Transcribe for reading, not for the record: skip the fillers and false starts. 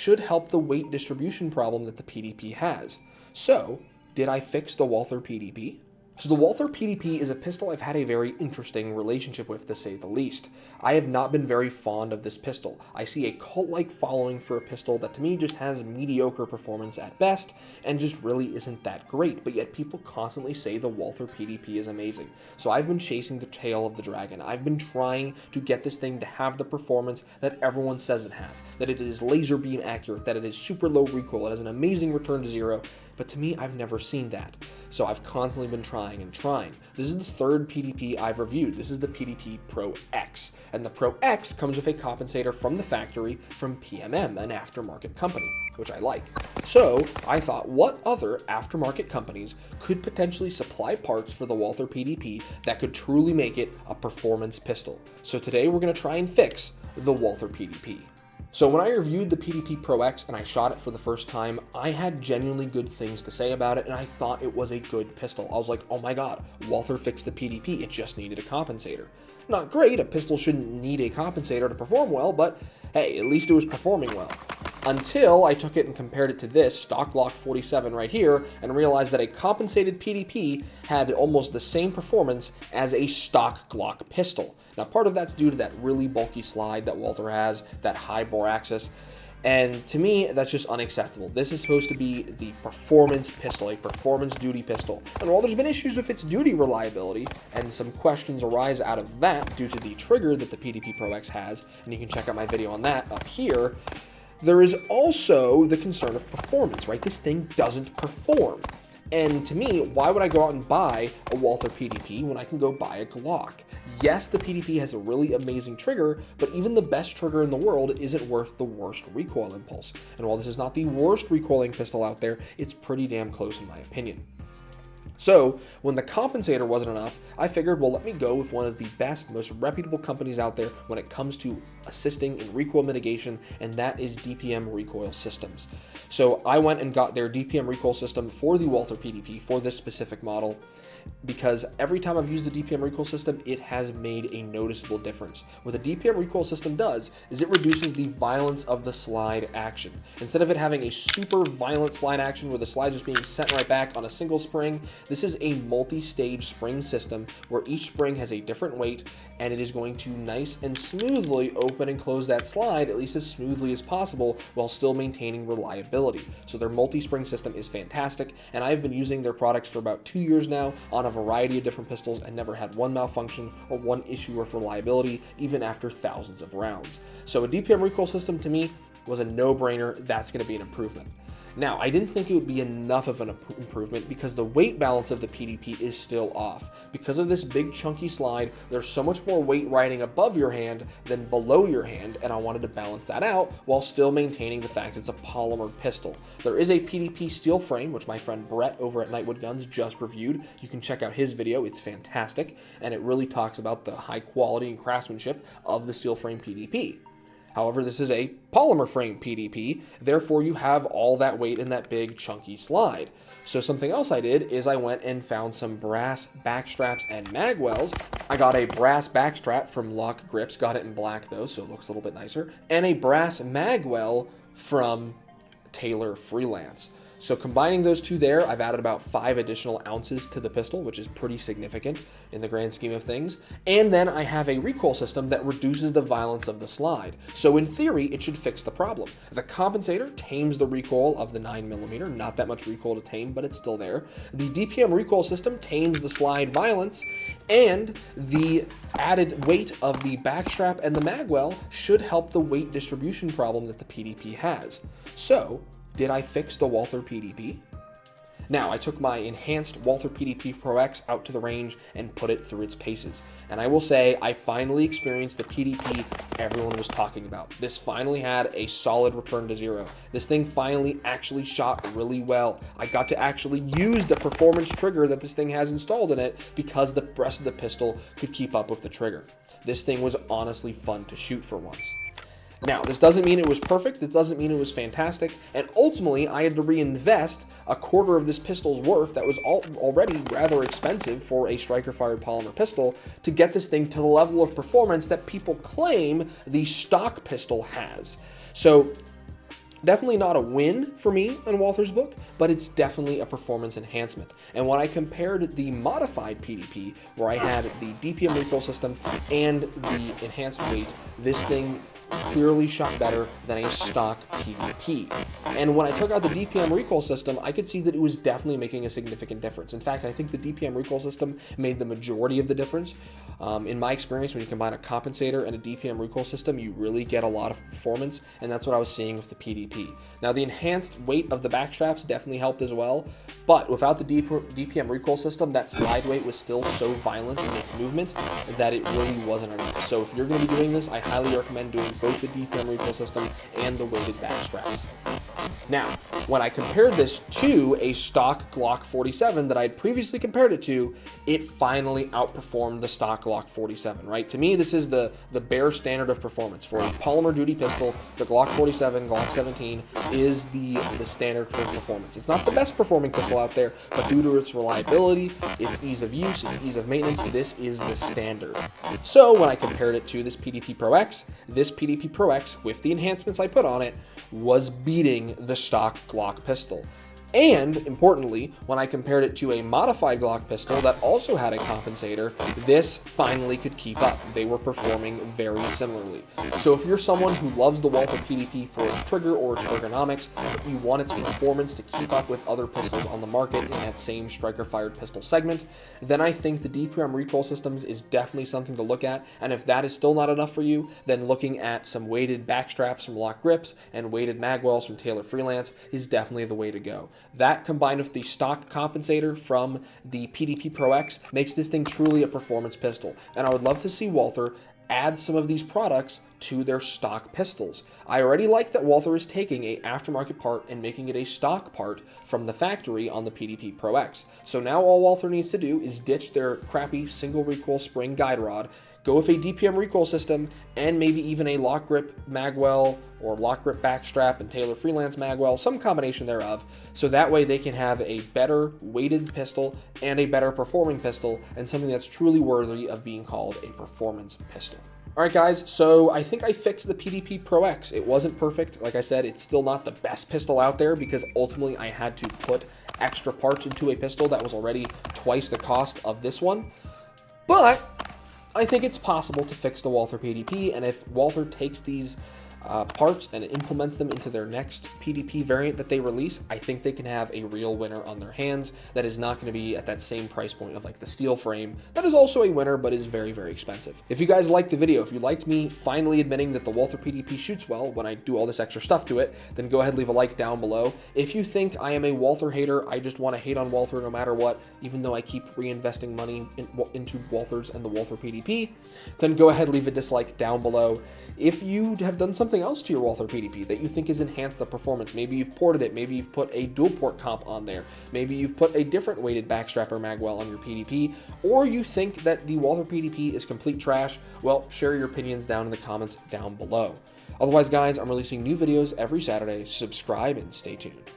should help the weight distribution problem that the PDP has. So, did I fix the Walther PDP? So the Walther PDP is a pistol I've had a very interesting relationship with, to say the least. I have not been very fond of this pistol. I see a cult-like following for a pistol that to me just has mediocre performance at best and just really isn't that great, but yet people constantly say the Walther PDP is amazing. So I've been chasing the tail of the dragon. I've been trying to get this thing to have the performance that everyone says it has, that it is laser beam accurate, that it is super low recoil, it has an amazing return to zero, but to me, I've never seen that. So I've constantly been trying and trying. This is the third PDP I've reviewed. This is the PDP Pro X. And the Pro X comes with a compensator from the factory from PMM, an aftermarket company, which I like. So I thought, what other aftermarket companies could potentially supply parts for the Walther PDP that could truly make it a performance pistol? So today we're going to try and fix the Walther PDP. So when I reviewed the PDP Pro X and I shot it for the first time, I had genuinely good things to say about it, and I thought it was a good pistol. I was like, oh my god, Walther fixed the PDP, it just needed a compensator. Not great, a pistol shouldn't need a compensator to perform well, but hey, at least it was performing well. Until I took it and compared it to this stock Glock 47 right here and realized that a compensated PDP had almost the same performance as a stock Glock pistol. Now, part of that's due to that really bulky slide that Walther has, that high bore axis, and to me, that's just unacceptable. This is supposed to be the performance pistol, a performance duty pistol. And while there's been issues with its duty reliability, and some questions arise out of that due to the trigger that the PDP Pro X has, and you can check out my video on that up here, there is also the concern of performance, right? This thing doesn't perform. And to me, why would I go out and buy a Walther PDP when I can go buy a Glock? Yes, the PDP has a really amazing trigger, but even the best trigger in the world isn't worth the worst recoil impulse. And while this is not the worst recoiling pistol out there, it's pretty damn close in my opinion. So, when the compensator wasn't enough, I figured, well, let me go with one of the best, most reputable companies out there when it comes to assisting in recoil mitigation, and that is DPM Recoil Systems. So, I went and got their DPM recoil system for the Walther PDP for this specific model, because every time I've used the DPM recoil system, it has made a noticeable difference. What the DPM recoil system does is it reduces the violence of the slide action. Instead of it having a super violent slide action where the slide is just being sent right back on a single spring, this is a multi-stage spring system where each spring has a different weight, and it is going to nice and smoothly open and close that slide, at least as smoothly as possible, while still maintaining reliability. So their multi-spring system is fantastic, and I've been using their products for about 2 years now on a variety of different pistols and never had one malfunction or one issue with reliability, even after thousands of rounds. So a DPM recoil system to me was a no-brainer. That's going to be an improvement. Now, I didn't think it would be enough of an improvement because the weight balance of the PDP is still off. Because of this big chunky slide, there's so much more weight riding above your hand than below your hand, and I wanted to balance that out while still maintaining the fact it's a polymer pistol. There is a PDP steel frame, which my friend Brett over at Nightwood Guns just reviewed. You can check out his video, it's fantastic, and it really talks about the high quality and craftsmanship of the steel frame PDP. However, this is a polymer frame PDP, therefore you have all that weight in that big chunky slide. So something else I did is I went and found some brass backstraps and magwells. I got a brass backstrap from LOK Grips, got it in black though, so it looks a little bit nicer, and a brass magwell from Taylor Freelance. So combining those two there, I've added about 5 additional ounces to the pistol, which is pretty significant in the grand scheme of things. And then I have a recoil system that reduces the violence of the slide. So in theory, it should fix the problem. The compensator tames the recoil of the 9mm, not that much recoil to tame, but it's still there. The DPM recoil system tames the slide violence, and the added weight of the backstrap and the magwell should help the weight distribution problem that the PDP has. So, did I fix the Walther PDP? Now, I took my enhanced Walther PDP Pro X out to the range and put it through its paces. And I will say, I finally experienced the PDP everyone was talking about. This finally had a solid return to zero. This thing finally actually shot really well. I got to actually use the performance trigger that this thing has installed in it because the rest of the pistol could keep up with the trigger. This thing was honestly fun to shoot for once. Now, this doesn't mean it was perfect, this doesn't mean it was fantastic, and ultimately I had to reinvest a quarter of this pistol's worth that was already rather expensive for a striker-fired polymer pistol to get this thing to the level of performance that people claim the stock pistol has. So, Definitely not a win for me in Walther's book, but it's definitely a performance enhancement. And when I compared the modified PDP, where I had the DPM recoil system and the enhanced weight, this thing clearly shot better than a stock PDP. And when I took out the DPM recoil system, I could see that it was definitely making a significant difference. In fact, I think the DPM recoil system made the majority of the difference. In my experience, when you combine a compensator and a DPM recoil system, you really get a lot of performance, and that's what I was seeing with the PDP. Now, the enhanced weight of the backstraps definitely helped as well, but without the DPM recoil system, that slide weight was still so violent in its movement that it really wasn't enough. So if you're going to be doing this, I highly recommend doing both the DPM recoil system and the weighted backstraps. Now, when I compared this to a stock Glock 47 that I had previously compared it to, it finally outperformed the stock Glock 47, right? To me, this is the bare standard of performance. For a polymer duty pistol, the Glock 47, Glock 17 is the standard for performance. It's not the best performing pistol out there, but due to its reliability, its ease of use, its ease of maintenance, this is the standard. So when I compared it to this PDP Pro X, this PDP Pro X, with the enhancements I put on it, was beating the stock Glock pistol. And importantly, when I compared it to a modified Glock pistol that also had a compensator, this finally could keep up. They were performing very similarly. So if you're someone who loves the Walther PDP for its trigger or its ergonomics, but you want its performance to keep up with other pistols on the market in that same striker-fired pistol segment, then I think the DPM recoil systems is definitely something to look at. And if that is still not enough for you, then looking at some weighted backstraps from LOK grips and weighted magwells from Taylor Freelance is definitely the way to go. That, combined with the stock compensator from the PDP Pro X, makes this thing truly a performance pistol. And I would love to see Walther add some of these products to their stock pistols. I already like that Walther is taking a aftermarket part and making it a stock part from the factory on the PDP Pro X. So now all Walther needs to do is ditch their crappy single recoil spring guide rod, go with a DPM recoil system, and maybe even a LOK grip magwell or LOK grip backstrap and Taylor Freelance magwell, some combination thereof, so that way they can have a better weighted pistol and a better performing pistol, and something that's truly worthy of being called a performance pistol. Alright guys, so I think I fixed the PDP Pro X. It wasn't perfect. Like I said, it's still not the best pistol out there because ultimately I had to put extra parts into a pistol that was already twice the cost of this one. But I think it's possible to fix the Walther PDP, and if Walther takes these parts and implements them into their next PDP variant that they release, I think they can have a real winner on their hands that is not going to be at that same price point of like the steel frame that is also a winner but is very, very expensive. If you guys liked the video, if you liked me finally admitting that the Walther PDP shoots well when I do all this extra stuff to it, then go ahead and leave a like down below. If you think I am a Walther hater, I just want to hate on Walther no matter what, even though I keep reinvesting money into Walthers and the Walther PDP, then go ahead and leave a dislike down below. If you have done something else to your Walther PDP that you think has enhanced the performance, maybe you've ported it, maybe you've put a dual port comp on there, maybe you've put a different weighted backstrap or magwell on your PDP, or you think that the Walther PDP is complete trash, well, share your opinions down in the comments down below. Otherwise, guys, I'm releasing new videos every Saturday. Subscribe and stay tuned.